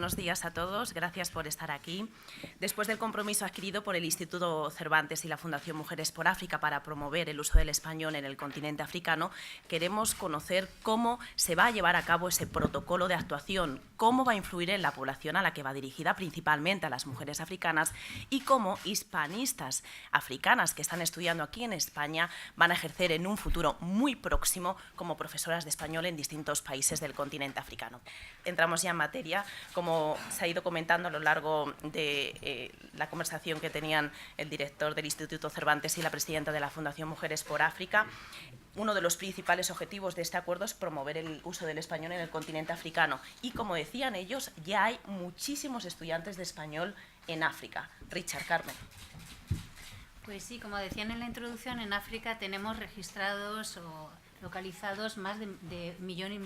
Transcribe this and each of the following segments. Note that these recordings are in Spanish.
buenos días a todos. Gracias por estar aquí. Después del compromiso adquirido por el Instituto Cervantes y la Fundación Mujeres por África para promover el uso del español en el continente africano, queremos conocer cómo se va a llevar a cabo ese protocolo de actuación, cómo va a influir en la población a la que va dirigida, principalmente a las mujeres africanas, y cómo hispanistas africanas que están estudiando aquí en España van a ejercer en un futuro muy próximo como profesoras de español en distintos países del continente africano. Entramos ya en materia. Como se ha ido comentando a lo largo de la conversación que tenían el director del Instituto Cervantes y la presidenta de la Fundación Mujeres por África, uno de los principales objetivos de este acuerdo es promover el uso del español en el continente africano. Y como decían ellos, ya hay muchísimos estudiantes de español en África. Richard, Carmen. Pues sí, como decían en la introducción, en África tenemos registrados o localizados más de 1,5 millones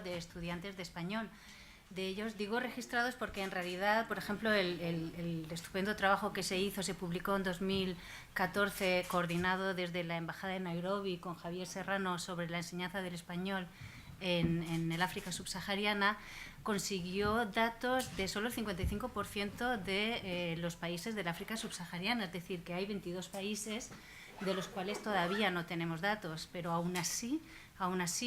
de estudiantes de español. De ellos digo registrados porque en realidad, por ejemplo, el estupendo trabajo que se hizo, se publicó en 2014, coordinado desde la Embajada de Nairobi con Javier Serrano sobre la enseñanza del español en el África subsahariana, consiguió datos de solo el 55% de los países del África subsahariana, es decir, que hay 22 países de los cuales todavía no tenemos datos, pero aún así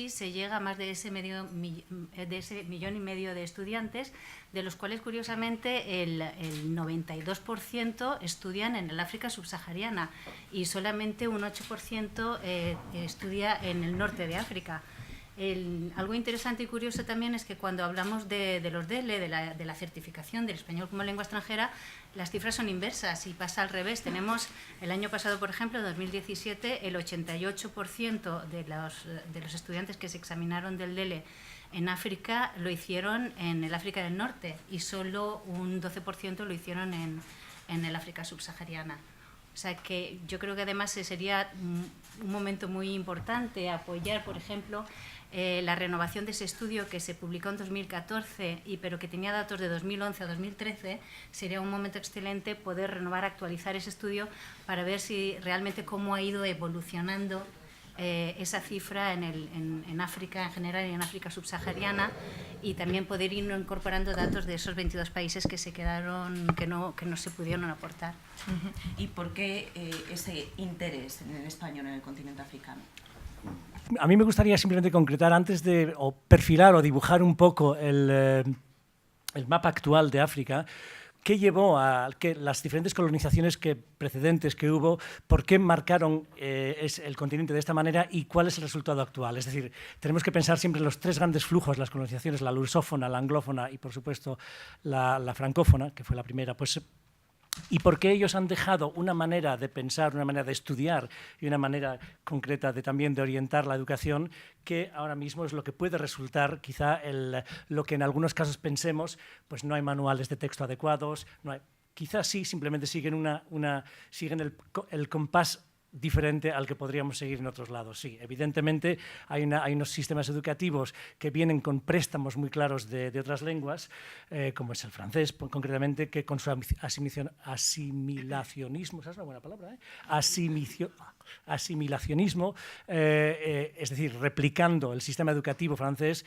se llega a más de ese 1,5 millones de estudiantes, de los cuales curiosamente el 92% estudian en el África subsahariana y solamente un 8% estudia en el norte de África. Algo interesante y curioso también es que cuando hablamos de los DELE, de la certificación del español como lengua extranjera, las cifras son inversas y pasa al revés. Tenemos el año pasado, por ejemplo, 2017, el 88% de los estudiantes que se examinaron del DELE en África lo hicieron en el África del Norte y solo un 12% lo hicieron en el África subsahariana. O sea que yo creo que además sería un momento muy importante apoyar, por ejemplo, la renovación de ese estudio que se publicó en 2014, pero que tenía datos de 2011 a 2013, sería un momento excelente poder renovar, actualizar ese estudio para ver si realmente cómo ha ido evolucionando esa cifra en África en general y en África subsahariana, y también poder ir incorporando datos de esos 22 países que se quedaron, que no se pudieron aportar. ¿Y por qué ese interés en el español en el continente africano? A mí me gustaría simplemente concretar antes de perfilar o dibujar un poco el mapa actual de África. ¿Qué llevó a que las diferentes colonizaciones precedentes que hubo, por qué marcaron el continente de esta manera y cuál es el resultado actual? Es decir, tenemos que pensar siempre en los tres grandes flujos, las colonizaciones, la lusófona, la anglófona y, por supuesto, la francófona, que fue la primera. Y por qué ellos han dejado una manera de pensar, una manera de estudiar y una manera concreta también de orientar la educación, que ahora mismo es lo que puede resultar quizá lo que en algunos casos pensemos, pues no hay manuales de texto adecuados, quizás sí, simplemente siguen el compás diferente al que podríamos seguir en otros lados. Sí, evidentemente hay unos sistemas educativos que vienen con préstamos muy claros de otras lenguas, como es el francés, concretamente, que con su asimilacionismo, ¿sabes una buena palabra? Asimilacionismo, es decir, replicando el sistema educativo francés,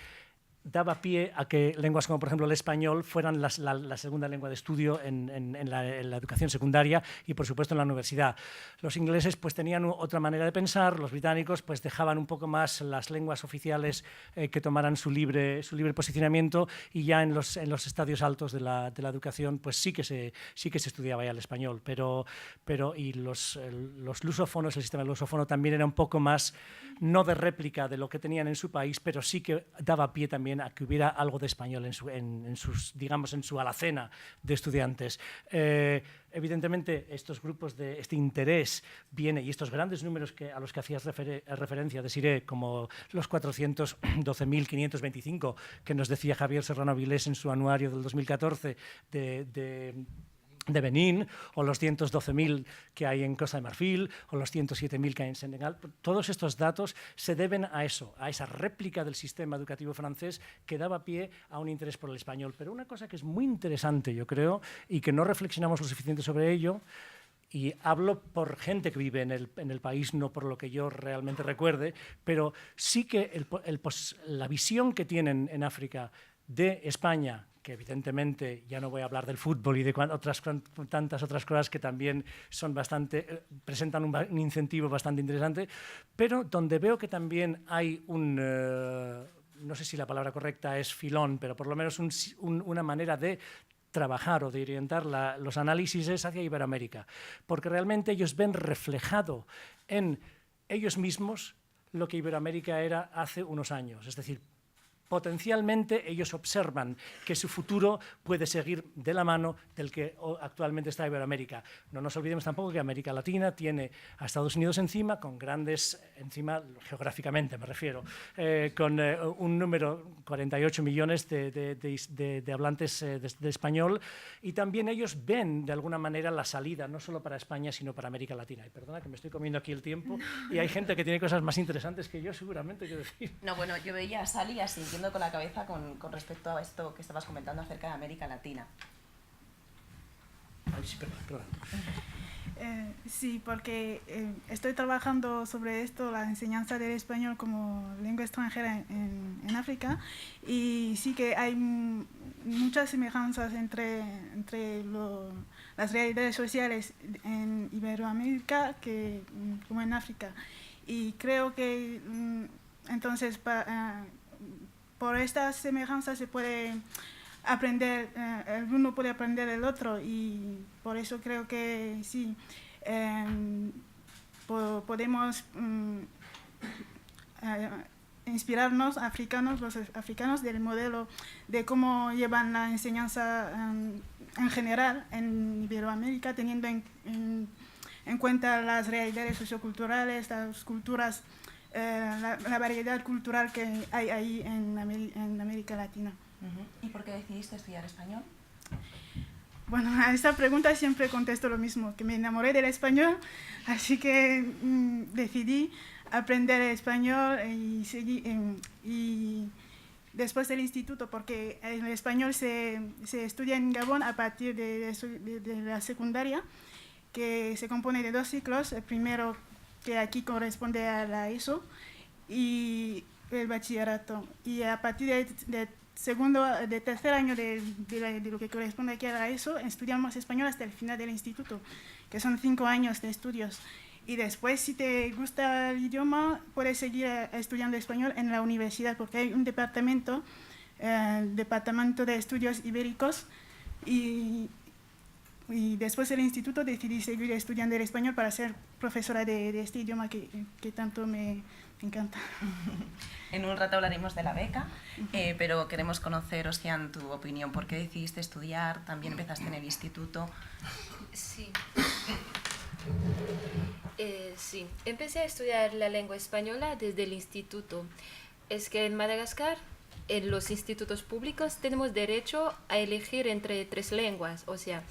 daba pie a que lenguas como, por ejemplo, el español fueran la segunda lengua de estudio en la educación secundaria y, por supuesto, en la universidad. Los ingleses pues, tenían otra manera de pensar, los británicos pues, dejaban un poco más las lenguas oficiales que tomaran su libre posicionamiento, y ya en los estadios altos de la educación pues, sí que se estudiaba ya el español. Y los lusófonos, el sistema lusófono también era un poco más, no de réplica de lo que tenían en su país, pero sí que daba pie también a que hubiera algo de español en su alacena de estudiantes. Evidentemente, estos grupos de este interés y estos grandes números a los que hacías referencia, Desiré, como los 412.525 que nos decía Javier Serrano Vilés en su anuario del 2014 de Benín, o los 112.000 que hay en Costa de Marfil, o los 107.000 que hay en Senegal. Todos estos datos se deben a eso, a esa réplica del sistema educativo francés que daba pie a un interés por el español. Pero una cosa que es muy interesante, yo creo, y que no reflexionamos lo suficiente sobre ello, y hablo por gente que vive en el país, no por lo que yo realmente recuerde, pero sí que la visión que tienen en África de España que evidentemente ya no voy a hablar del fútbol y de tantas otras cosas que también son presentan un incentivo bastante interesante, pero donde veo que también hay no sé si la palabra correcta es filón, pero por lo menos una manera de trabajar o de orientar los análisis es hacia Iberoamérica, porque realmente ellos ven reflejado en ellos mismos lo que Iberoamérica era hace unos años. Es decir, potencialmente ellos observan que su futuro puede seguir de la mano del que actualmente está Iberoamérica. No nos olvidemos tampoco que América Latina tiene a Estados Unidos encima, geográficamente me refiero, con un número, 48 millones de hablantes de español, y también ellos ven de alguna manera la salida, no solo para España, sino para América Latina. Y perdona que me estoy comiendo aquí el tiempo, y hay gente que tiene cosas más interesantes que yo seguramente que decir. No, bueno, yo veía a Sally asintiendo con la cabeza con respecto a esto que estabas comentando acerca de América Latina. Ay, sí, perdón. Sí, porque estoy trabajando sobre esto, la enseñanza del español como lengua extranjera en África, y sí que hay muchas semejanzas entre las realidades sociales en Iberoamérica como en África. Y creo que entonces por estas semejanzas se puede aprender, el uno puede aprender del otro, y por eso creo que sí, podemos inspirarnos, los africanos, del modelo de cómo llevan la enseñanza en general en Iberoamérica, teniendo en cuenta las realidades socioculturales, las culturas, la variedad cultural que hay ahí en América Latina. ¿Y por qué decidiste estudiar español? Bueno, a esta pregunta siempre contesto lo mismo, que me enamoré del español, así que decidí aprender español y después del instituto, porque el español se estudia en Gabón a partir de la secundaria, que se compone de 2 ciclos, el primero que aquí corresponde a la ESO y el bachillerato, y a partir de tercer año de lo que corresponde aquí a la ESO, estudiamos español hasta el final del instituto, que son 5 años de estudios. Y después, si te gusta el idioma, puedes seguir estudiando español en la universidad, porque hay un departamento de estudios ibéricos, y después del instituto decidí seguir estudiando el español para ser profesora de este idioma que tanto me encanta. En un rato hablaremos de la beca, pero queremos conocer, Ocean, tu opinión. ¿Por qué decidiste estudiar? También empezaste en el instituto. Sí. Sí, empecé a estudiar la lengua española desde el instituto. Es que en Madagascar, en los institutos públicos, tenemos derecho a elegir entre 3 lenguas, o sea,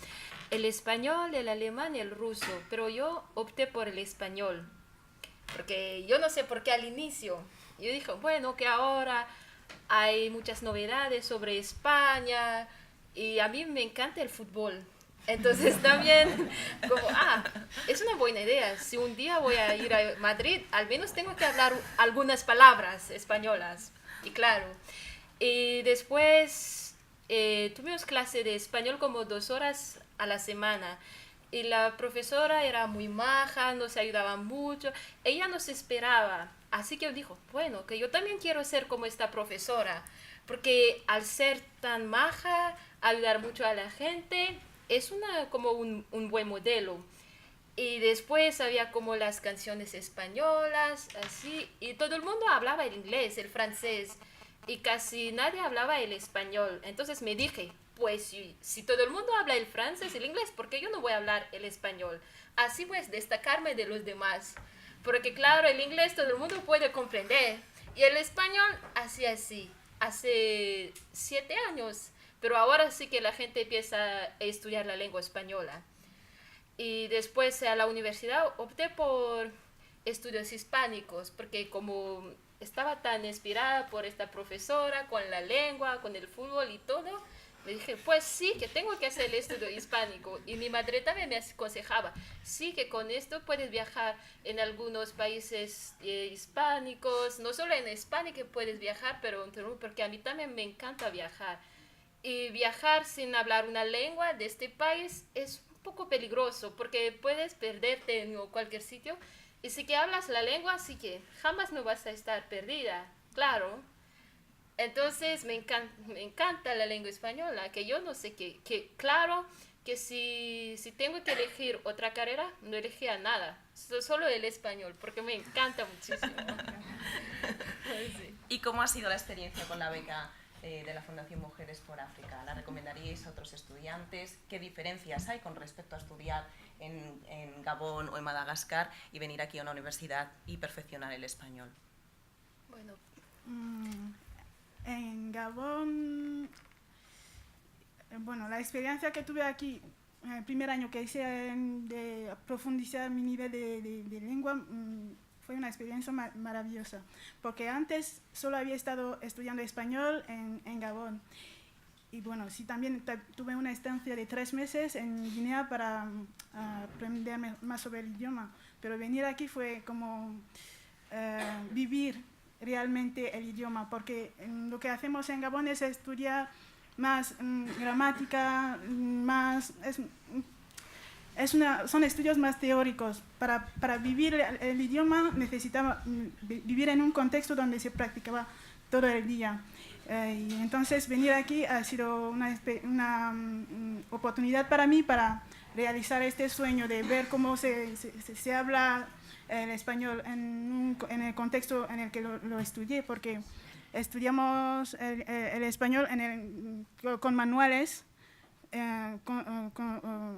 el español, el alemán y el ruso, pero yo opté por el español, porque yo no sé por qué al inicio. Yo dije, bueno, que ahora hay muchas novedades sobre España y a mí me encanta el fútbol. Entonces también, como, es una buena idea. Si un día voy a ir a Madrid, al menos tengo que hablar algunas palabras españolas. Y claro, y después tuvimos clase de español como 2 horas a la semana. Y la profesora era muy maja, nos ayudaba mucho. Ella nos esperaba. Así que yo dije, bueno, que yo también quiero ser como esta profesora. Porque al ser tan maja, ayudar mucho a la gente, es como un buen modelo. Y después había como las canciones españolas, así. Y todo el mundo hablaba el inglés, el francés. Y casi nadie hablaba el español. Entonces me dije, pues si todo el mundo habla el francés y el inglés, ¿por qué yo no voy a hablar el español? Así pues, destacarme de los demás. Porque claro, el inglés todo el mundo puede comprender. Y el español, así, hace 7 años. Pero ahora sí que la gente empieza a estudiar la lengua española. Y después a la universidad opté por estudios hispánicos, porque como estaba tan inspirada por esta profesora, con la lengua, con el fútbol y todo, me dije, pues sí, que tengo que hacer el estudio hispánico. Y mi madre también me aconsejaba, sí, que con esto puedes viajar en algunos países hispánicos, no solo en España que puedes viajar, pero porque a mí también me encanta viajar. Y viajar sin hablar una lengua de este país es un poco peligroso porque puedes perderte en cualquier sitio. Y si que hablas la lengua, sí que jamás no vas a estar perdida, claro. Entonces me encanta la lengua española, que yo no sé qué claro, que si tengo que elegir otra carrera, no elegía nada, solo el español, porque me encanta muchísimo. Sí. ¿Y cómo ha sido la experiencia con la beca de la Fundación Mujeres por África? ¿La recomendaríais a otros estudiantes? ¿Qué diferencias hay con respecto a estudiar en Gabón o en Madagascar y venir aquí a una universidad y perfeccionar el español? Bueno, En Gabón, bueno, la experiencia que tuve aquí, el primer año que hice de profundizar mi nivel de lengua, fue una experiencia maravillosa, porque antes solo había estado estudiando español en Gabón. Y bueno, sí, también tuve una estancia de 3 meses en Guinea para aprender más sobre el idioma, pero venir aquí fue como vivir realmente el idioma, porque lo que hacemos en Gabón es estudiar más gramática, son estudios más teóricos. Para vivir el idioma necesitaba vivir en un contexto donde se practicaba todo el día. Y entonces venir aquí ha sido una oportunidad para mí para realizar este sueño de ver cómo se habla el español en el contexto en el que lo estudié, porque estudiamos el español con manuales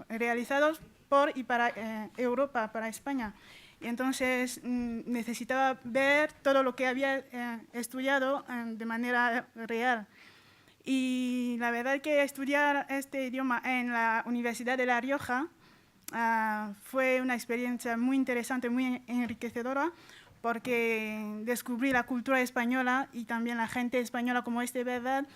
realizados por y para Europa, para España. Y entonces necesitaba ver todo lo que había estudiado de manera real. Y la verdad que estudiar este idioma en la Universidad de La Rioja fue una experiencia muy interesante, muy enriquecedora, porque descubrí la cultura española y también la gente española como es de verdad,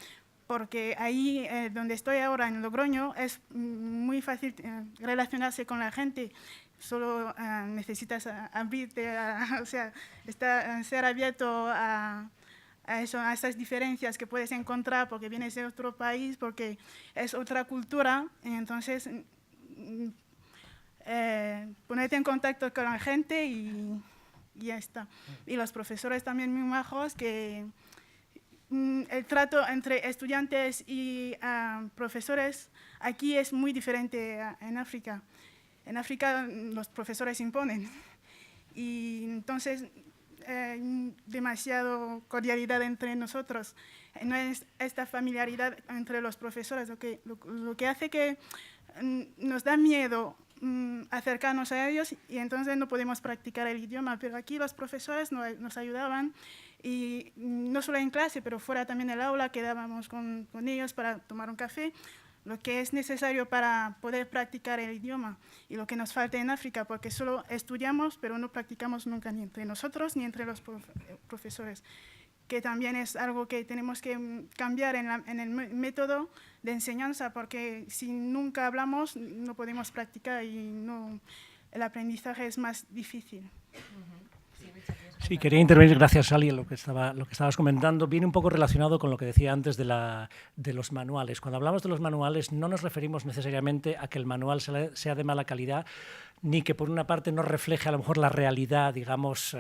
porque ahí donde estoy ahora, en Logroño, es muy fácil relacionarse con la gente. Solo necesitas abrirte, ser abierto a esas diferencias que puedes encontrar porque vienes de otro país, porque es otra cultura. Entonces, ponerte en contacto con la gente y ya está. Y los profesores también muy majos, que el trato entre estudiantes y profesores aquí es muy diferente en África. En África los profesores imponen y entonces demasiado cordialidad entre nosotros. No es esta familiaridad entre los profesores lo que hace que nos da miedo acercarnos a ellos y entonces no podemos practicar el idioma, pero aquí los profesores nos ayudaban y no solo en clase, pero fuera también del aula quedábamos con ellos para tomar un café, lo que es necesario para poder practicar el idioma y lo que nos falta en África, porque solo estudiamos pero no practicamos nunca ni entre nosotros ni entre los profesores, que también es algo que tenemos que cambiar en el método de enseñanza, porque si nunca hablamos no podemos practicar y el aprendizaje es más difícil. Sí, quería intervenir, gracias Sally, en lo que estabas comentando. Viene un poco relacionado con lo que decía antes de los manuales. Cuando hablamos de los manuales no nos referimos necesariamente a que el manual sea de mala calidad, ni que por una parte no refleje a lo mejor la realidad, digamos,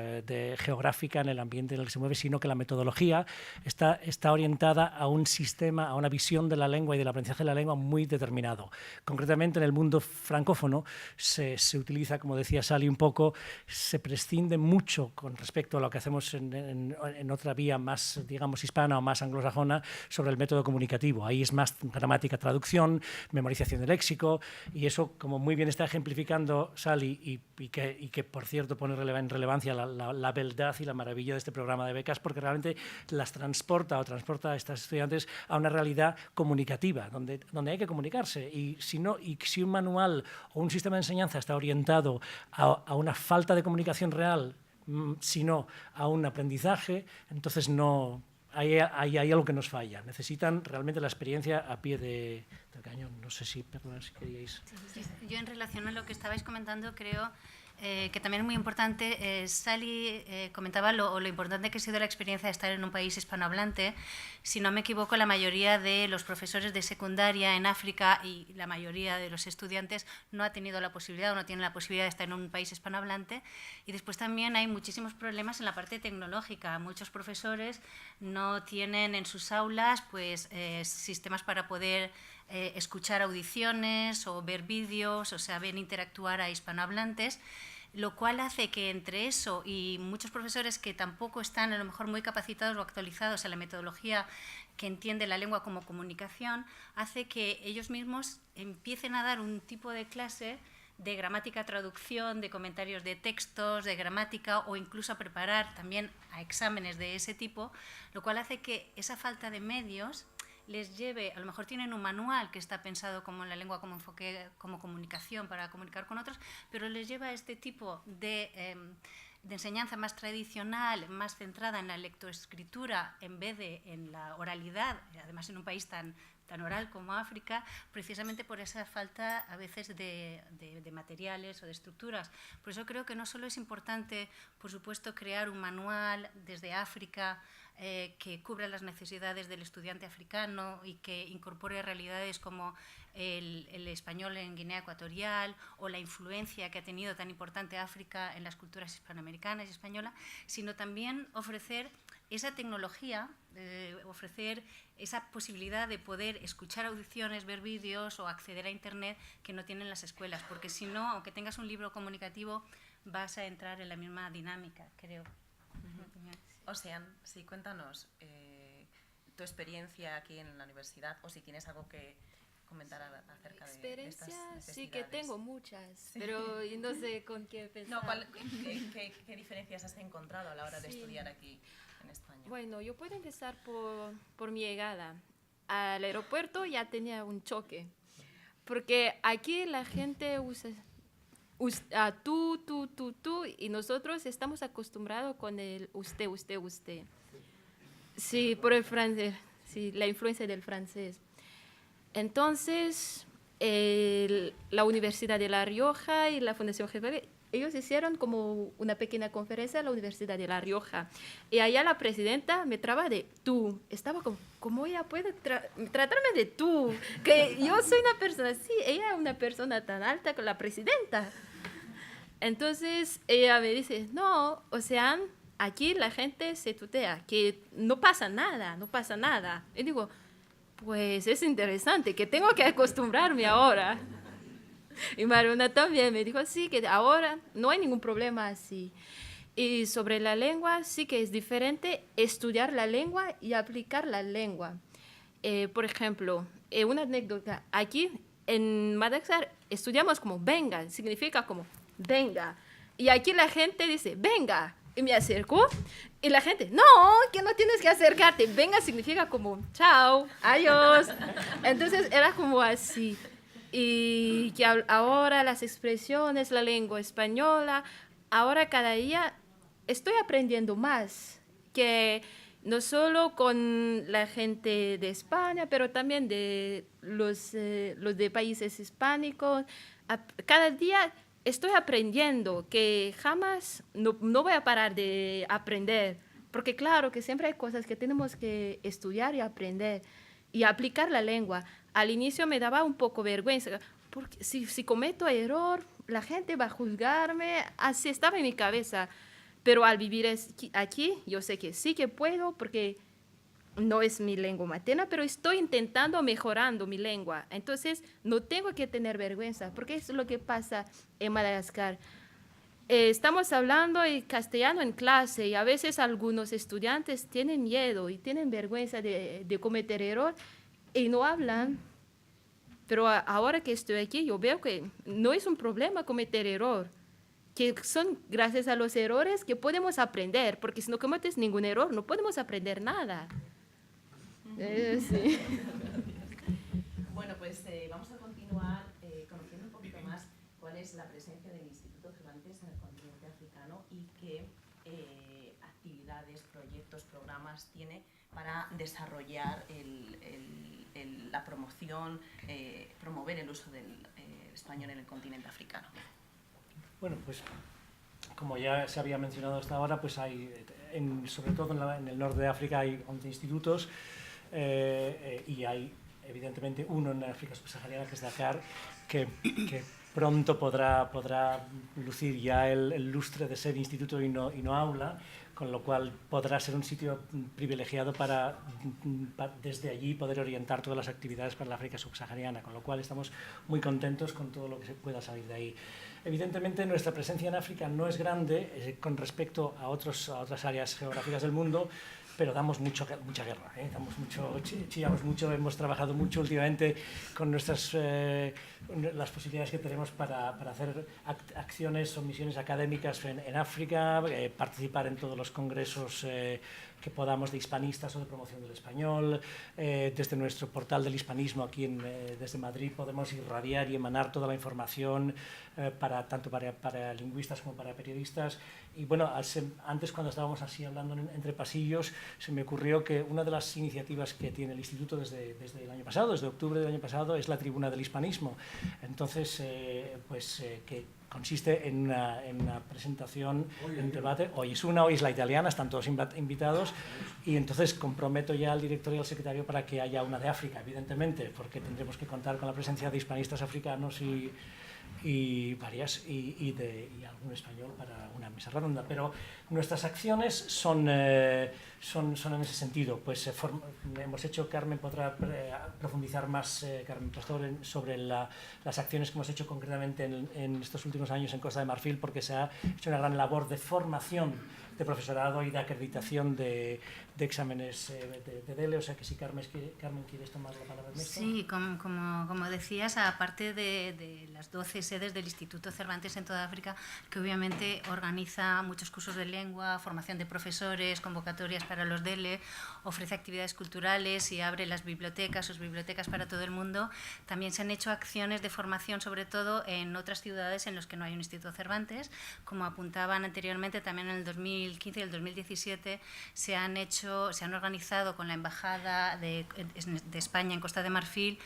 geográfica en el ambiente en el que se mueve, sino que la metodología está orientada a un sistema, a una visión de la lengua y del aprendizaje de la lengua muy determinado. Concretamente en el mundo francófono se utiliza, como decía Sally un poco, se prescinde mucho con respecto a lo que hacemos en otra vía más, digamos, hispana o más anglosajona sobre el método comunicativo. Ahí es más gramática, traducción, memorización de léxico, y eso, como muy bien está ejemplificando Sally, y que por cierto pone en relevancia la beldad y la maravilla de este programa de becas, porque realmente las transporta a estas estudiantes a una realidad comunicativa, donde hay que comunicarse, y si un manual o un sistema de enseñanza está orientado a una falta de comunicación real, sino a un aprendizaje, entonces no hay algo que nos falla. Necesitan realmente la experiencia a pie del cañón. No sé si queríais. Sí. Yo, en relación a lo que estabais comentando, creo que también es muy importante. Sally comentaba lo importante que ha sido la experiencia de estar en un país hispanohablante. Si no me equivoco, la mayoría de los profesores de secundaria en África y la mayoría de los estudiantes no ha tenido la posibilidad o no tienen la posibilidad de estar en un país hispanohablante. Y después también hay muchísimos problemas en la parte tecnológica. Muchos profesores no tienen en sus aulas pues, sistemas para poder escuchar audiciones o ver vídeos, o sea, ver interactuar a hispanohablantes, lo cual hace que entre eso y muchos profesores que tampoco están a lo mejor muy capacitados o actualizados en la metodología que entiende la lengua como comunicación, hace que ellos mismos empiecen a dar un tipo de clase de gramática, traducción, de comentarios de textos, de gramática, o incluso a preparar también a exámenes de ese tipo, lo cual hace que esa falta de medios les lleve, a lo mejor tienen un manual que está pensado como en la lengua como enfoque, como comunicación para comunicar con otros, pero les lleva a este tipo de enseñanza más tradicional, más centrada en la lectoescritura en vez de en la oralidad, además en un país tan oral como África, precisamente por esa falta a veces de materiales o de estructuras. Por eso creo que no solo es importante, por supuesto, crear un manual desde África que cubra las necesidades del estudiante africano y que incorpore realidades como el español en Guinea Ecuatorial o la influencia que ha tenido tan importante África en las culturas hispanoamericanas y españolas, sino también ofrecer esa tecnología, ofrecer esa posibilidad de poder escuchar audiciones, ver vídeos o acceder a Internet que no tienen las escuelas, porque si no, aunque tengas un libro comunicativo, vas a entrar en la misma dinámica, creo. Ocean, sí, cuéntanos tu experiencia aquí en la universidad, o si tienes algo que comentar acerca de estas necesidades. Sí que tengo muchas, pero no sé con qué empezar. No, ¿qué diferencias has encontrado a la hora de estudiar aquí en España? Bueno, yo puedo empezar por mi llegada. Al aeropuerto ya tenía un choque, porque aquí la gente usa tú, y nosotros estamos acostumbrados con el usted. Sí, por el francés, sí, la influencia del francés. Entonces, la Universidad de La Rioja y la Fundación Jefe, ellos hicieron como una pequeña conferencia en la Universidad de La Rioja. Y allá la presidenta me trataba de tú. Estaba como, ¿cómo ella puede tratarme de tú? Que yo soy una persona así, ella es una persona tan alta como la presidenta. Entonces ella me dice, no, Ocean, aquí la gente se tutea, que no pasa nada. Y digo, pues es interesante, que tengo que acostumbrarme ahora. Y Mariona también me dijo, sí, que ahora no hay ningún problema así. Y sobre la lengua, sí que es diferente estudiar la lengua y aplicar la lengua. Por ejemplo, una anécdota, aquí en Madagascar estudiamos como venga, significa como venga. Y aquí la gente dice, venga. Y me acerco y la gente, no, que no tienes que acercarte. Venga significa como chao, adiós. Entonces era como así. Y que ahora las expresiones, la lengua española, ahora cada día estoy aprendiendo más, que no solo con la gente de España, pero también de los de países hispánicos. Cada día estoy aprendiendo, que jamás no voy a parar de aprender, porque claro que siempre hay cosas que tenemos que estudiar y aprender y aplicar la lengua. Al inicio me daba un poco vergüenza, porque si cometo error, la gente va a juzgarme, así estaba en mi cabeza. Pero al vivir aquí, yo sé que sí que puedo, porque no es mi lengua materna, pero estoy intentando mejorando mi lengua. Entonces, no tengo que tener vergüenza, porque es lo que pasa en Madagascar. Estamos hablando en castellano en clase y a veces algunos estudiantes tienen miedo y tienen vergüenza de cometer error y no hablan. Pero ahora que estoy aquí, yo veo que no es un problema cometer error, que son gracias a los errores que podemos aprender, porque si no cometes ningún error, no podemos aprender nada. Sí. Bueno, pues vamos a continuar conociendo un poquito más cuál es la presencia del Instituto Cervantes en el continente africano y qué actividades, proyectos, programas tiene para desarrollar la promoción, promover el uso del español en el continente africano. Bueno, pues como ya se había mencionado hasta ahora, pues hay, sobre todo en el norte de África hay 11 institutos y hay evidentemente uno en África subsahariana, que es Dakar, que pronto podrá lucir ya el lustre de ser instituto y no aula, con lo cual podrá ser un sitio privilegiado para desde allí poder orientar todas las actividades para la África subsahariana, con lo cual estamos muy contentos con todo lo que se pueda salir de ahí. Evidentemente nuestra presencia en África no es grande con respecto a otras áreas geográficas del mundo, pero damos mucha guerra, chillamos mucho, hemos trabajado mucho últimamente con las posibilidades que tenemos para hacer acciones o misiones académicas en África, participar en todos los congresos que podamos de hispanistas o de promoción del español. Desde nuestro portal del hispanismo aquí desde Madrid podemos irradiar y emanar toda la información tanto para lingüistas como para periodistas. Y bueno, antes cuando estábamos así hablando entre pasillos, se me ocurrió que una de las iniciativas que tiene el Instituto desde el año pasado, desde octubre del año pasado, es la Tribuna del Hispanismo. Entonces, que consiste en una presentación, en debate. Hoy es la italiana, están todos invitados, y entonces comprometo ya al director y al secretario para que haya una de África, evidentemente, porque tendremos que contar con la presencia de hispanistas africanos y varias, y algún español para una mesa redonda. Pero nuestras acciones son en ese sentido. Pues hemos hecho, Carmen podrá profundizar más, Carmen Pastor, sobre las acciones que hemos hecho concretamente en estos últimos años en Costa de Marfil, porque se ha hecho una gran labor de formación de profesorado y de acreditación de exámenes de DELE, o sea que si Carmen quieres tomar la palabra en esto. Sí, como decías, aparte de las 12 sedes del Instituto Cervantes en toda África, que obviamente organiza muchos cursos de lengua, formación de profesores, convocatorias para los DELE, ofrece actividades culturales y abre sus bibliotecas para todo el mundo, también se han hecho acciones de formación, sobre todo en otras ciudades en las que no hay un Instituto Cervantes, como apuntaban anteriormente, también en el 2015 y el 2017 se han organizado con la Embajada de España en Costa de Marfil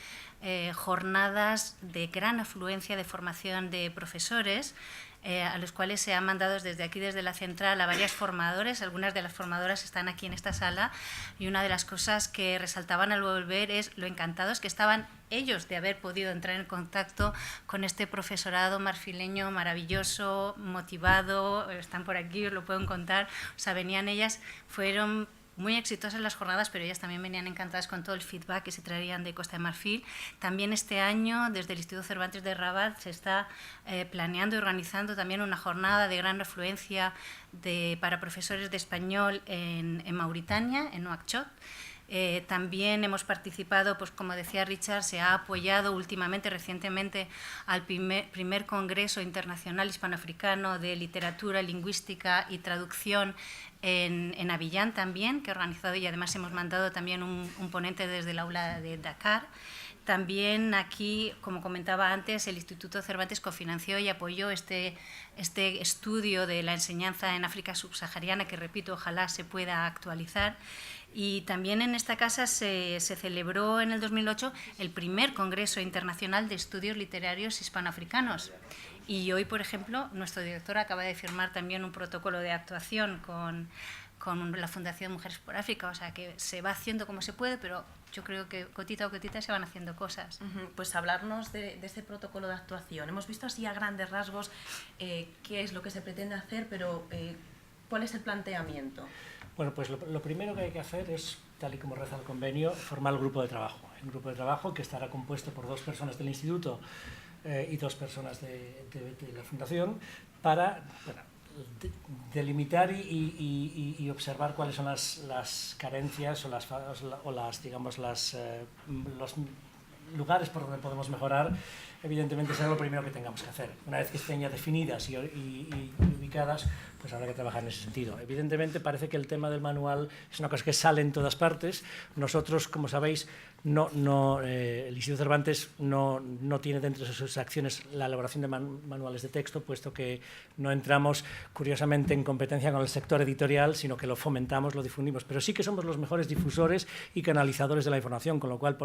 jornadas de gran afluencia de formación de profesores, a los cuales se han mandado desde aquí, desde la central, a varios formadores. Algunas de las formadoras están aquí en esta sala, y una de las cosas que resaltaban al volver es lo encantados que estaban ellos de haber podido entrar en contacto con este profesorado marfileño maravilloso, motivado. Están por aquí, os lo pueden contar. O sea, venían ellas, fueron muy exitosas las jornadas, pero ellas también venían encantadas con todo el feedback que se traían de Costa de Marfil. También este año, desde el Instituto Cervantes de Rabat, se está planeando y organizando también una jornada de gran afluencia para profesores de español en Mauritania, en Nouakchott. También hemos participado, pues como decía Richard, se ha apoyado recientemente al primer Congreso Internacional Hispanoafricano de Literatura, Lingüística y Traducción en Abiyán también, que ha organizado, y además hemos mandado también un ponente desde el aula de Dakar. También aquí, como comentaba antes, el Instituto Cervantes cofinanció y apoyó este estudio de la enseñanza en África subsahariana, que repito, ojalá se pueda actualizar. Y también en esta casa se celebró en el 2008 el primer Congreso Internacional de Estudios Literarios Hispanoafricanos. Y hoy, por ejemplo, nuestro director acaba de firmar también un protocolo de actuación con la Fundación Mujeres por África, o sea que se va haciendo como se puede, pero yo creo que gotita a gotita se van haciendo cosas. Pues hablarnos de ese protocolo de actuación. Hemos visto así a grandes rasgos qué es lo que se pretende hacer, pero ¿cuál es el planteamiento? Bueno, pues lo primero que hay que hacer es, tal y como reza el convenio, formar el grupo de trabajo. Un grupo de trabajo que estará compuesto por 2 personas del Instituto y 2 personas de la Fundación para delimitar y observar cuáles son las carencias los lugares por donde podemos mejorar. Evidentemente será lo primero que tengamos que hacer. Una vez que estén ya definidas y ubicadas, pues habrá que trabajar en ese sentido. Evidentemente parece que el tema del manual es una cosa que sale en todas partes. Nosotros, como sabéis, el Instituto Cervantes no tiene dentro de sus acciones la elaboración de manuales de texto, puesto que no entramos, curiosamente, en competencia con el sector editorial, sino que lo fomentamos, lo difundimos. Pero sí que somos los mejores difusores y canalizadores de la información, con lo cual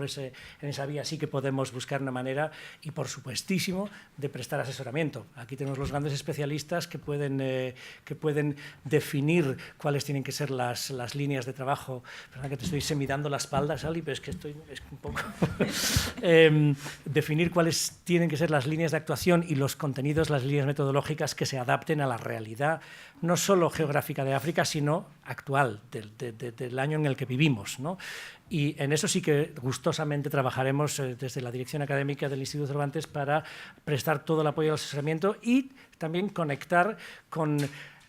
en esa vía sí que podemos buscar una manera, y por por supuestísimo, de prestar asesoramiento. Aquí tenemos los grandes especialistas que pueden definir cuáles tienen que ser las líneas de trabajo. Perdón que te estoy semidando la espalda, Sally, pero es que es un poco... definir cuáles tienen que ser las líneas de actuación y los contenidos, las líneas metodológicas que se adapten a la realidad, no solo geográfica de África, sino actual, del año en el que vivimos, ¿no? Y en eso sí que gustosamente trabajaremos desde la dirección académica del Instituto Cervantes para prestar todo el apoyo al asesoramiento y también conectar con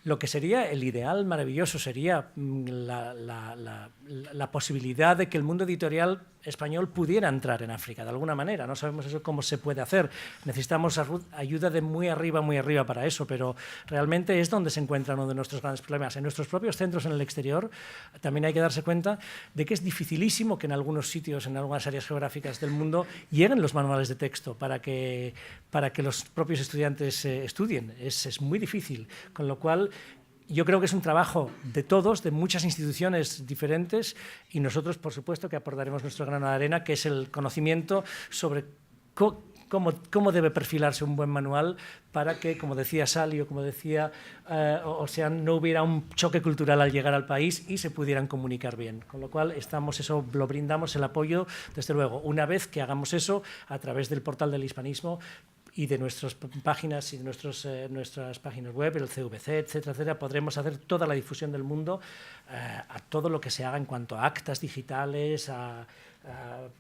lo que sería el ideal maravilloso, sería la posibilidad de que el mundo editorial español pudiera entrar en África de alguna manera. No sabemos eso cómo se puede hacer. Necesitamos ayuda de muy arriba para eso, pero realmente es donde se encuentra uno de nuestros grandes problemas. En nuestros propios centros en el exterior también hay que darse cuenta de que es dificilísimo que en algunos sitios, en algunas áreas geográficas del mundo, lleguen los manuales de texto para que los propios estudiantes estudien. Es muy difícil, con lo cual yo creo que es un trabajo de todos, de muchas instituciones diferentes, y nosotros, por supuesto, que aportaremos nuestro grano de arena, que es el conocimiento sobre cómo debe perfilarse un buen manual para que, como decía Sally o como decía Ocean, no hubiera un choque cultural al llegar al país y se pudieran comunicar bien. Con lo cual, lo brindamos el apoyo, desde luego. Una vez que hagamos eso, a través del portal del hispanismo, y de nuestras páginas y de nuestras páginas web, el CVC, etcétera, etcétera, podremos hacer toda la difusión del mundo a todo lo que se haga en cuanto a actas digitales,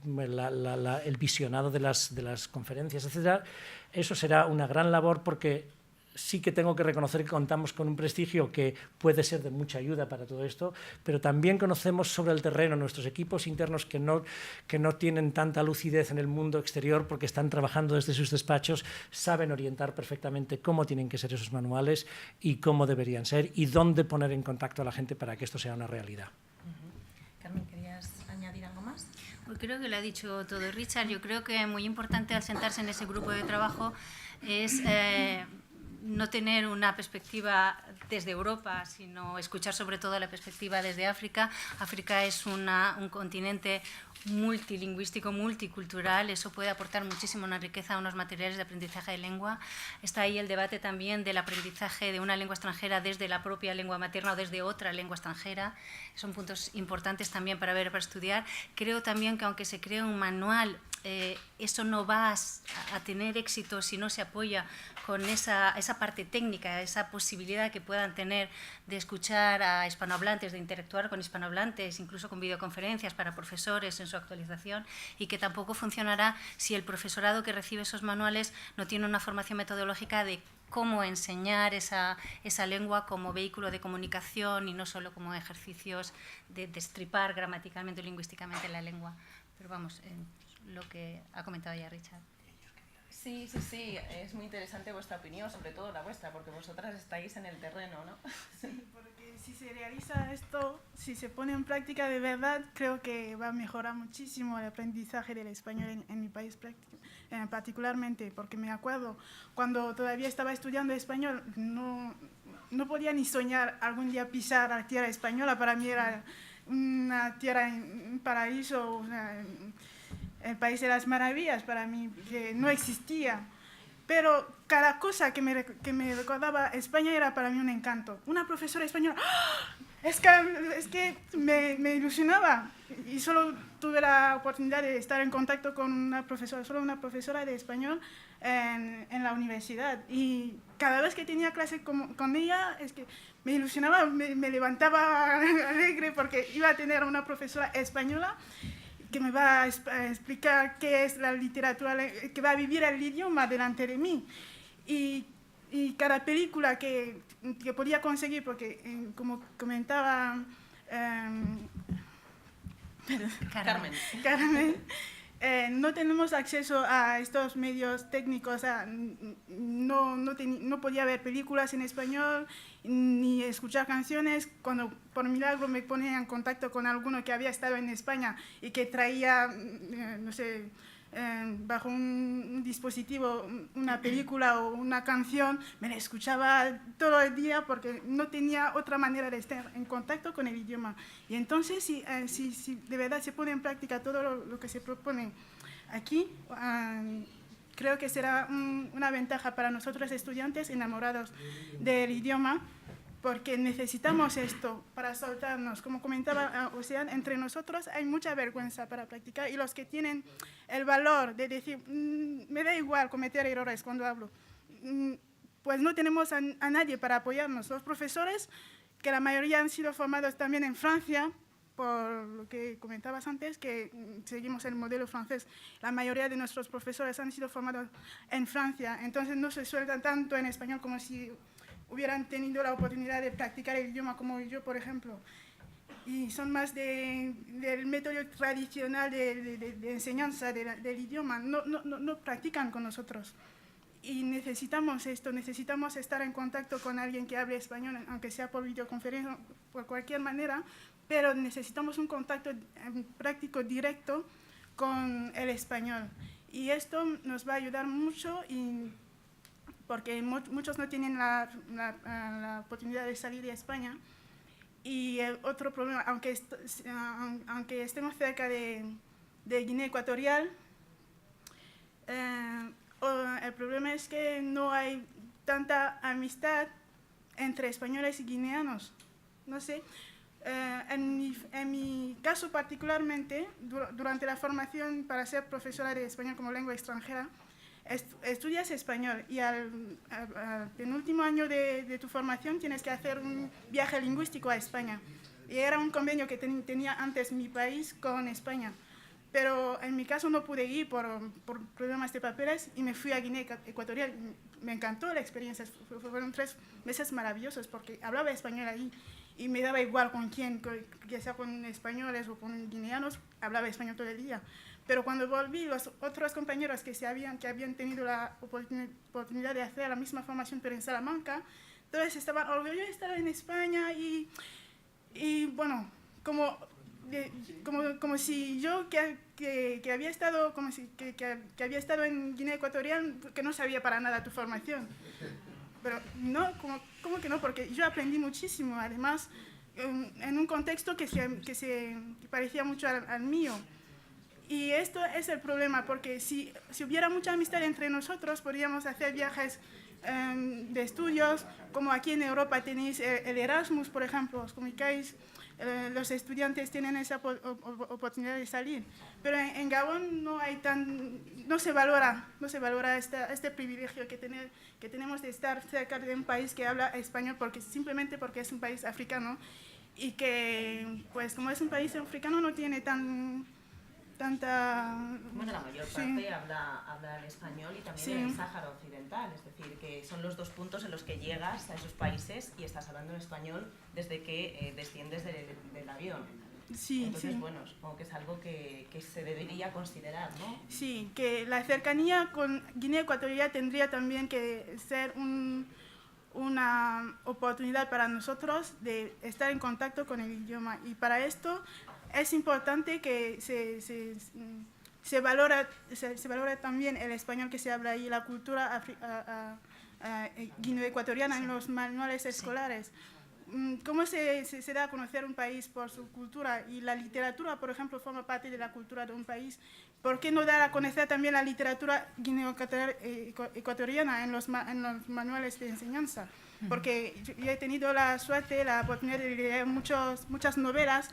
el visionado de las conferencias, etcétera. Eso será una gran labor porque sí que tengo que reconocer que contamos con un prestigio que puede ser de mucha ayuda para todo esto, pero también conocemos sobre el terreno nuestros equipos internos que no tienen tanta lucidez en el mundo exterior porque están trabajando desde sus despachos, saben orientar perfectamente cómo tienen que ser esos manuales y cómo deberían ser y dónde poner en contacto a la gente para que esto sea una realidad. Carmen, ¿querías añadir algo más? Pues creo que lo ha dicho todo Richard. Yo creo que muy importante al sentarse en ese grupo de trabajo es no tener una perspectiva desde Europa, sino escuchar sobre todo la perspectiva desde África. África es un continente multilingüístico, multicultural, eso puede aportar muchísimo una riqueza a unos materiales de aprendizaje de lengua. Está ahí el debate también del aprendizaje de una lengua extranjera desde la propia lengua materna o desde otra lengua extranjera. Son puntos importantes también para ver, para estudiar. Creo también que aunque se cree un manual, eso no va a tener éxito si no se apoya con esa parte técnica, esa posibilidad que puedan tener de escuchar a hispanohablantes, de interactuar con hispanohablantes, incluso con videoconferencias para profesores en su actualización, y que tampoco funcionará si el profesorado que recibe esos manuales no tiene una formación metodológica de cómo enseñar esa lengua como vehículo de comunicación y no solo como ejercicios de destripar gramaticalmente o lingüísticamente la lengua. Pero vamos, lo que ha comentado ya Richard. Sí, es muy interesante vuestra opinión, sobre todo la vuestra, porque vosotras estáis en el terreno, ¿no? Sí, porque si se realiza esto, si se pone en práctica de verdad, creo que va a mejorar muchísimo el aprendizaje del español en mi país particularmente, porque me acuerdo, cuando todavía estaba estudiando español, no podía ni soñar algún día pisar a la tierra española. Para mí era una tierra, un paraíso, el país de las maravillas, para mí, que no existía. Pero cada cosa que me recordaba España era para mí un encanto. Una profesora española, ¡oh! es que me ilusionaba. Y solo tuve la oportunidad de estar en contacto con una profesora de español en la universidad. Y cada vez que tenía clase con ella, es que me ilusionaba, me levantaba alegre porque iba a tener una profesora española que me va a explicar qué es la literatura, que va a vivir el idioma delante de mí. Y cada película que podía conseguir, porque como comentaba Carmen, no tenemos acceso a estos medios técnicos, no podía ver películas en español ni escuchar canciones. Cuando por milagro me ponía en contacto con alguno que había estado en España y que traía, no sé, bajo un dispositivo una película o una canción, me la escuchaba todo el día porque no tenía otra manera de estar en contacto con el idioma. Y entonces, si de verdad se pone en práctica todo lo que se propone aquí, creo que será una ventaja para nosotros estudiantes enamorados del idioma, porque necesitamos esto para soltarnos. Como comentaba Ocean, entre nosotros hay mucha vergüenza para practicar, y los que tienen el valor de decir, me da igual cometer errores cuando hablo, pues no tenemos a nadie para apoyarnos. Los profesores, que la mayoría han sido formados también en Francia, por lo que comentabas antes, que seguimos el modelo francés. La mayoría de nuestros profesores han sido formados en Francia, entonces no se sueltan tanto en español como si hubieran tenido la oportunidad de practicar el idioma como yo, por ejemplo. Y son más del método tradicional de enseñanza del idioma, no practican con nosotros. Y necesitamos esto, necesitamos estar en contacto con alguien que hable español, aunque sea por videoconferencia, por cualquier manera, pero necesitamos un contacto práctico directo con el español. Y esto nos va a ayudar mucho, porque muchos no tienen la oportunidad de salir de España. Y el otro problema, aunque estemos cerca de Guinea Ecuatorial, el problema es que no hay tanta amistad entre españoles y guineanos. No sé, en mi caso particularmente, durante la formación para ser profesora de español como lengua extranjera, estudias español y al penúltimo año de tu formación tienes que hacer un viaje lingüístico a España. Y era un convenio que tenía antes mi país con España. Pero en mi caso no pude ir por problemas de papeles y me fui a Guinea Ecuatorial. Me encantó la experiencia, fueron 3 meses maravillosos porque hablaba español ahí y me daba igual con quién, ya sea con españoles o con guineanos, hablaba español todo el día. Pero cuando volví, los otros compañeros que habían tenido la oportunidad de hacer la misma formación pero en Salamanca, todos estaban orgullosos de estar en España y bueno, como si yo que había estado que había estado en Guinea Ecuatorial, que no sabía para nada tu formación. Pero no, ¿cómo que no? Porque yo aprendí muchísimo, además en un contexto que parecía mucho al mío. Y esto es el problema, porque si hubiera mucha amistad entre nosotros, podríamos hacer viajes de estudios, como aquí en Europa tenéis el Erasmus, por ejemplo, os comunicáis. Los estudiantes tienen esa oportunidad de salir, pero en Gabón no se valora este privilegio que tenemos de estar cerca de un país que habla español, simplemente porque es un país africano y que, pues como es un país africano, no tiene tanta... Bueno, la mayor parte habla el español y también el Sáhara Occidental, es decir, que son los 2 puntos en los que llegas a esos países y estás hablando en español desde que desciendes del avión. Sí, entonces, bueno, supongo que es algo que se debería considerar, ¿no? Sí, que la cercanía con Guinea Ecuatorial tendría también que ser una oportunidad para nosotros de estar en contacto con el idioma, y para esto es importante que se valore también el español que se habla ahí, la cultura guineoecuatoriana en los manuales escolares. ¿Cómo se da a conocer un país por su cultura? Y la literatura, por ejemplo, forma parte de la cultura de un país. ¿Por qué no dar a conocer también la literatura guineoecuatoriana en los manuales de enseñanza? Porque yo he tenido la suerte, la oportunidad de leer muchas novelas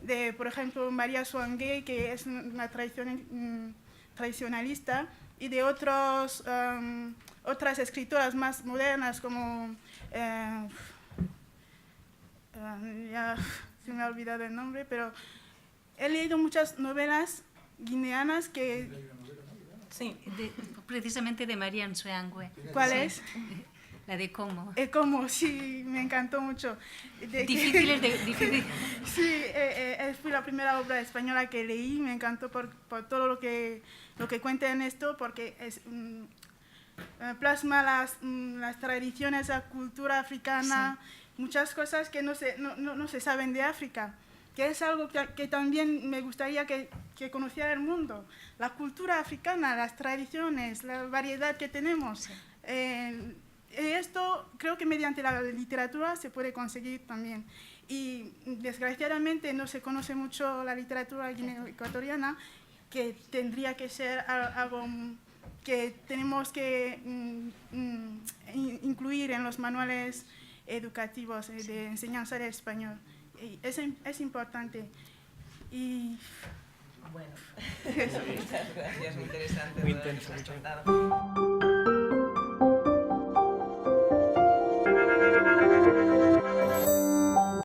de, por ejemplo, María Suangué, que es una tradicionalista, y de otras escritoras más modernas como... ya se me ha olvidado el nombre, pero he leído muchas novelas guineanas que... Sí. Precisamente de Marian Suangue. ¿Cuál es? La de Cómo. Cómo, sí, me encantó mucho. Difícil. Sí, fue la primera obra española que leí, me encantó por todo lo que cuenta en esto, porque plasma las tradiciones, la cultura africana, muchas cosas que no se saben de África, que es algo que también me gustaría que conociera el mundo. La cultura africana, las tradiciones, la variedad que tenemos. Esto creo que mediante la literatura se puede conseguir también. Y desgraciadamente no se conoce mucho la literatura guineoecuatoriana, que tendría que ser algo que tenemos que incluir en los manuales educativos de enseñanza del español. Y es importante. Y bueno, muchas gracias, muy interesante. Muy todo lo que intenso, nos has muchas contado.